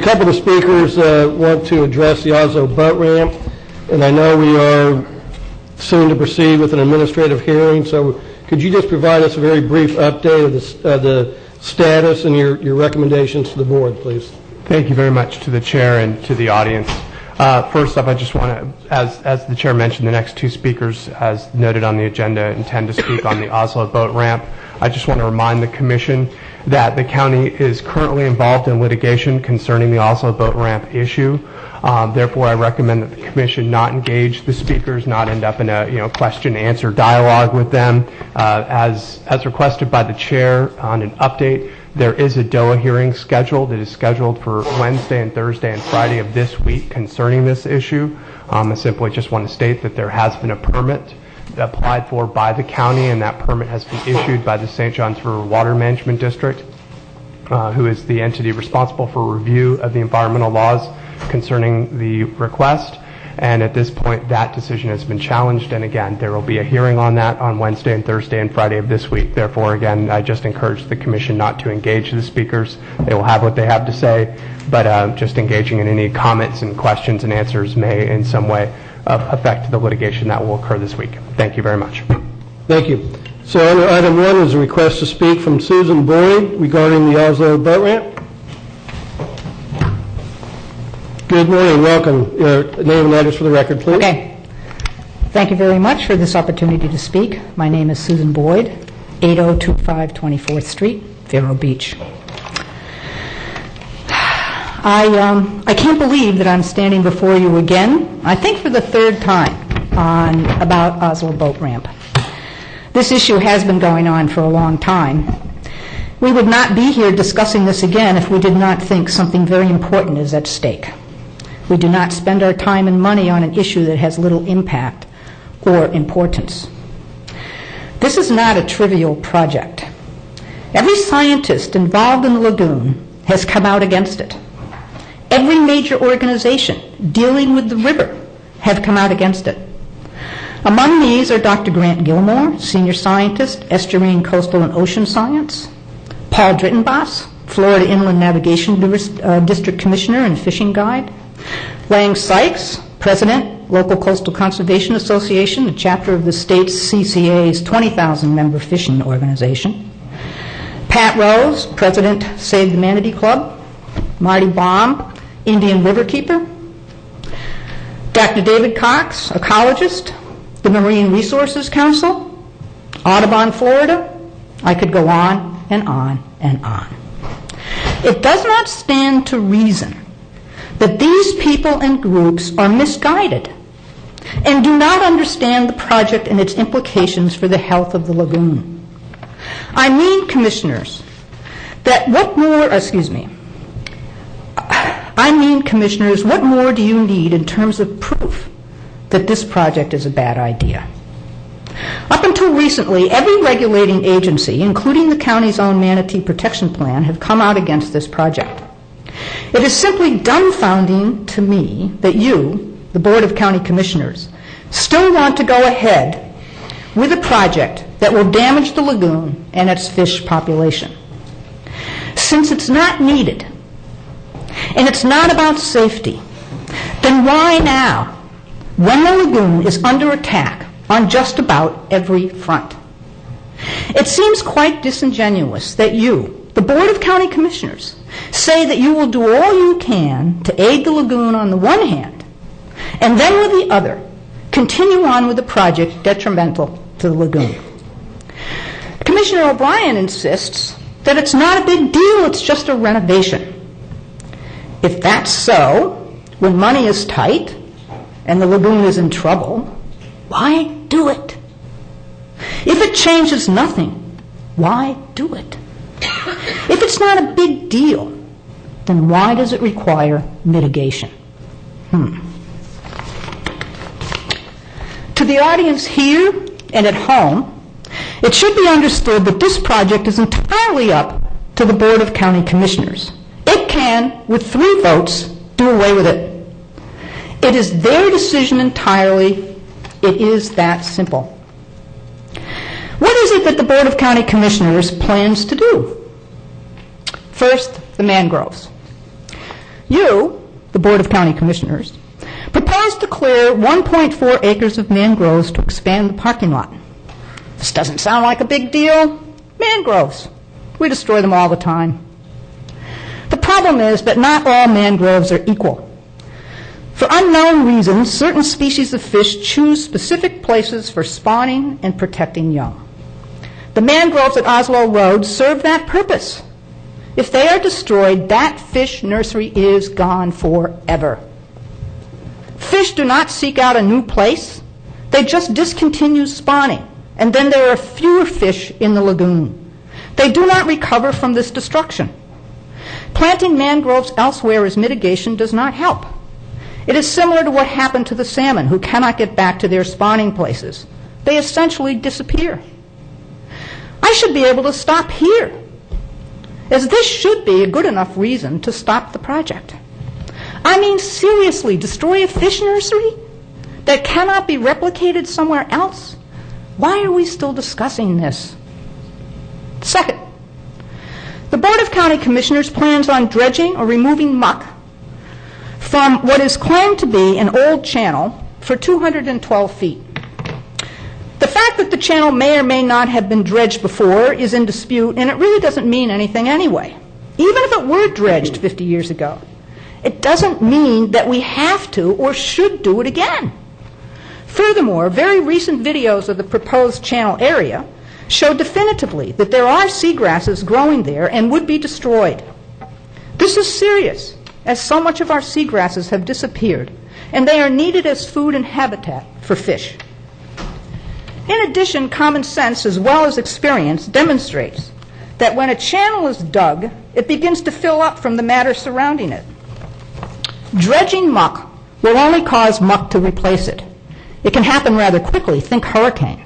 couple of speakers want to address the Oslo Boat Ramp, and I know we are soon to proceed with an administrative hearing, so could you just provide us a very brief update of the status and your recommendations to the board, please? Thank you very much to the chair and to the audience. First up, I just want to, as the chair mentioned, the next two speakers, as noted on the agenda, intend to speak on the Oslo Boat Ramp. I just want to remind the Commission that the county is currently involved in litigation concerning the Oslo Boat Ramp issue. Therefore, I recommend that the Commission not engage the speakers, not end up in a question-answer dialogue with them. As requested by the chair on an update, there is a DOA hearing scheduled. It is scheduled for Wednesday and Thursday and Friday of this week concerning this issue. I simply just want to state that there has been a permit applied for by the county, and that permit has been issued by the St. Johns River Water Management District, who is the entity responsible for review of the environmental laws concerning the request. And at this point, that decision has been challenged, and again, there will be a hearing on that on Wednesday and Thursday and Friday of this week. Therefore, again, I just encourage the Commission not to engage the speakers. They will have what they have to say, but just engaging in any comments and questions and answers may in some way affect the litigation that will occur this week. Thank you very much. Thank you. So under item 1 is a request to speak from Susan Boyd regarding the Oslo Boat Ramp. Good morning. Welcome. Your name and address for the record, please. Okay. Thank you very much for this opportunity to speak. My name is Susan Boyd, 8025 24th Street, Vero Beach. I can't believe that I'm standing before you again, I think for the third time, about Oslo Boat Ramp. This issue has been going on for a long time. We would not be here discussing this again if we did not think something very important is at stake. We do not spend our time and money on an issue that has little impact or importance. This is not a trivial project. Every scientist involved in the lagoon has come out against it. Every major organization dealing with the river have come out against it. Among these are Dr. Grant Gilmore, Senior Scientist, Estuarine, Coastal, and Ocean Science, Paul Drittenbos, Florida Inland Navigation District Commissioner and Fishing Guide, Lang Sykes, President, Local Coastal Conservation Association, a chapter of the state's CCA's 20,000-member fishing organization, Pat Rose, President, Save the Manatee Club, Marty Baum, Indian Riverkeeper, Dr. David Cox, ecologist, the Marine Resources Council, Audubon, Florida. I could go on and on and on. It does not stand to reason that these people and groups are misguided and do not understand the project and its implications for the health of the lagoon. I mean, commissioners, what more do you need in terms of proof that this project is a bad idea? Up until recently, every regulating agency, including the county's own Manatee Protection Plan, have come out against this project. It is simply dumbfounding to me that you, the Board of County Commissioners, still want to go ahead with a project that will damage the lagoon and its fish population. Since it's not needed, and it's not about safety, then why now, when the lagoon is under attack on just about every front? It seems quite disingenuous that you, the Board of County Commissioners, say that you will do all you can to aid the lagoon on the one hand, and then with the other, continue on with a project detrimental to the lagoon. Commissioner O'Brien insists that it's not a big deal, it's just a renovation. If that's so, when money is tight and the lagoon is in trouble, why do it? If it changes nothing, why do it? If it's not a big deal, then why does it require mitigation? To the audience here and at home, it should be understood that this project is entirely up to the Board of County Commissioners. It can, with 3 votes, do away with it. It is their decision entirely. It is that simple. What is it that the Board of County Commissioners plans to do? First, the mangroves. You, the Board of County Commissioners, proposed to clear 1.4 acres of mangroves to expand the parking lot. This doesn't sound like a big deal. Mangroves. We destroy them all the time. The problem is that not all mangroves are equal. For unknown reasons, certain species of fish choose specific places for spawning and protecting young. The mangroves at Oslo Road serve that purpose. If they are destroyed, that fish nursery is gone forever. Fish do not seek out a new place. They just discontinue spawning, and then there are fewer fish in the lagoon. They do not recover from this destruction. Planting mangroves elsewhere as mitigation does not help. It is similar to what happened to the salmon who cannot get back to their spawning places. They essentially disappear. I should be able to stop here, as this should be a good enough reason to stop the project. I mean, seriously, destroy a fish nursery that cannot be replicated somewhere else? Why are we still discussing this? Second, the Board of County Commissioners plans on dredging or removing muck from what is claimed to be an old channel for 212 feet. The fact that the channel may or may not have been dredged before is in dispute, and it really doesn't mean anything anyway. Even if it were dredged 50 years ago, it doesn't mean that we have to or should do it again. Furthermore, very recent videos of the proposed channel area show definitively that there are seagrasses growing there and would be destroyed. This is serious, as so much of our seagrasses have disappeared, and they are needed as food and habitat for fish. In addition, common sense as well as experience demonstrates that when a channel is dug, it begins to fill up from the matter surrounding it. Dredging muck will only cause muck to replace it. It can happen rather quickly. Think hurricane.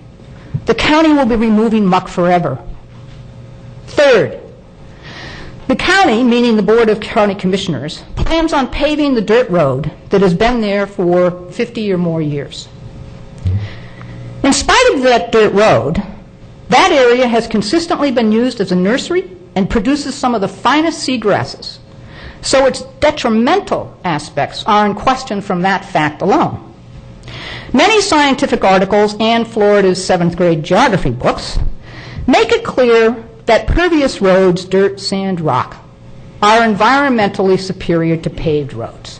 The county will be removing muck forever. Third, the county, meaning the Board of County Commissioners, plans on paving the dirt road that has been there for 50 or more years. In spite of that dirt road, that area has consistently been used as a nursery and produces some of the finest seagrasses. So its detrimental aspects are in question from that fact alone. Many scientific articles and Florida's 7th grade geography books make it clear that pervious roads, dirt, sand, rock, are environmentally superior to paved roads.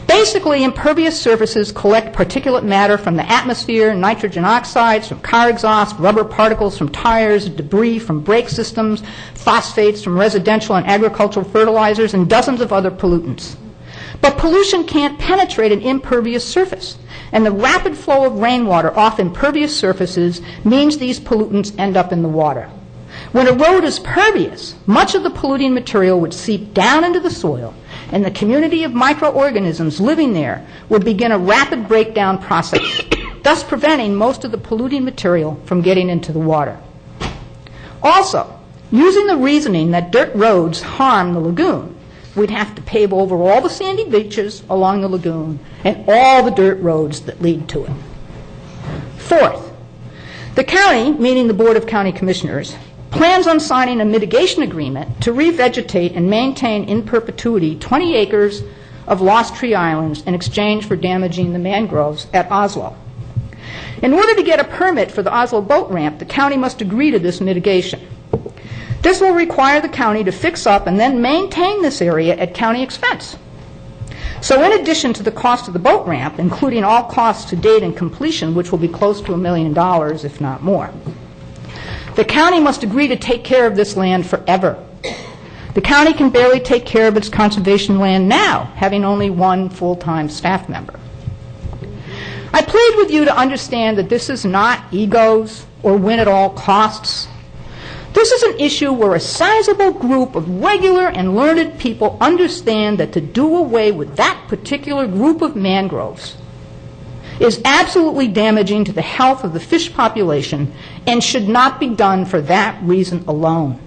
Basically, impervious surfaces collect particulate matter from the atmosphere, nitrogen oxides from car exhaust, rubber particles from tires, debris from brake systems, phosphates from residential and agricultural fertilizers, and dozens of other pollutants. But pollution can't penetrate an impervious surface, and the rapid flow of rainwater off impervious surfaces means these pollutants end up in the water. When a road is pervious, much of the polluting material would seep down into the soil, and the community of microorganisms living there would begin a rapid breakdown process, thus preventing most of the polluting material from getting into the water. Also, using the reasoning that dirt roads harm the lagoon, we'd have to pave over all the sandy beaches along the lagoon and all the dirt roads that lead to it. Fourth, the county, meaning the Board of County Commissioners, plans on signing a mitigation agreement to revegetate and maintain in perpetuity 20 acres of lost tree islands in exchange for damaging the mangroves at Oslo. In order to get a permit for the Oslo Boat Ramp, the county must agree to this mitigation. This will require the county to fix up and then maintain this area at county expense. So in addition to the cost of the boat ramp, including all costs to date and completion, which will be close to $1 million, if not more, the county must agree to take care of this land forever. The county can barely take care of its conservation land now, having only one full-time staff member. I plead with you to understand that this is not egos or win at all costs. This is an issue where a sizable group of regular and learned people understand that to do away with that particular group of mangroves is absolutely damaging to the health of the fish population and should not be done for that reason alone.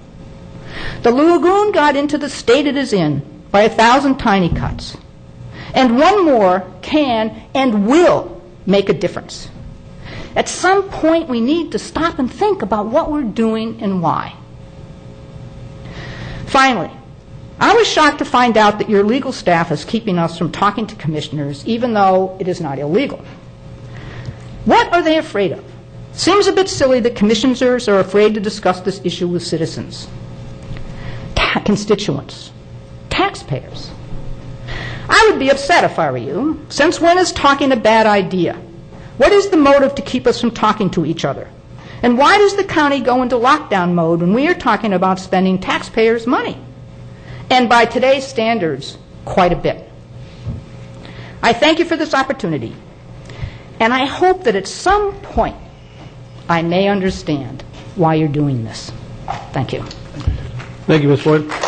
The lagoon got into the state it is in by 1,000 tiny cuts, and one more can and will make a difference. At some point, we need to stop and think about what we're doing and why. Finally, I was shocked to find out that your legal staff is keeping us from talking to commissioners, even though it is not illegal. What are they afraid of? Seems a bit silly that commissioners are afraid to discuss this issue with citizens, constituents, taxpayers. I would be upset if I were you. Since when is talking a bad idea? What is the motive to keep us from talking to each other? And why does the county go into lockdown mode when we are talking about spending taxpayers' money? And by today's standards, quite a bit. I thank you for this opportunity, and I hope that at some point I may understand why you're doing this. Thank you. Thank you, Ms. Floyd.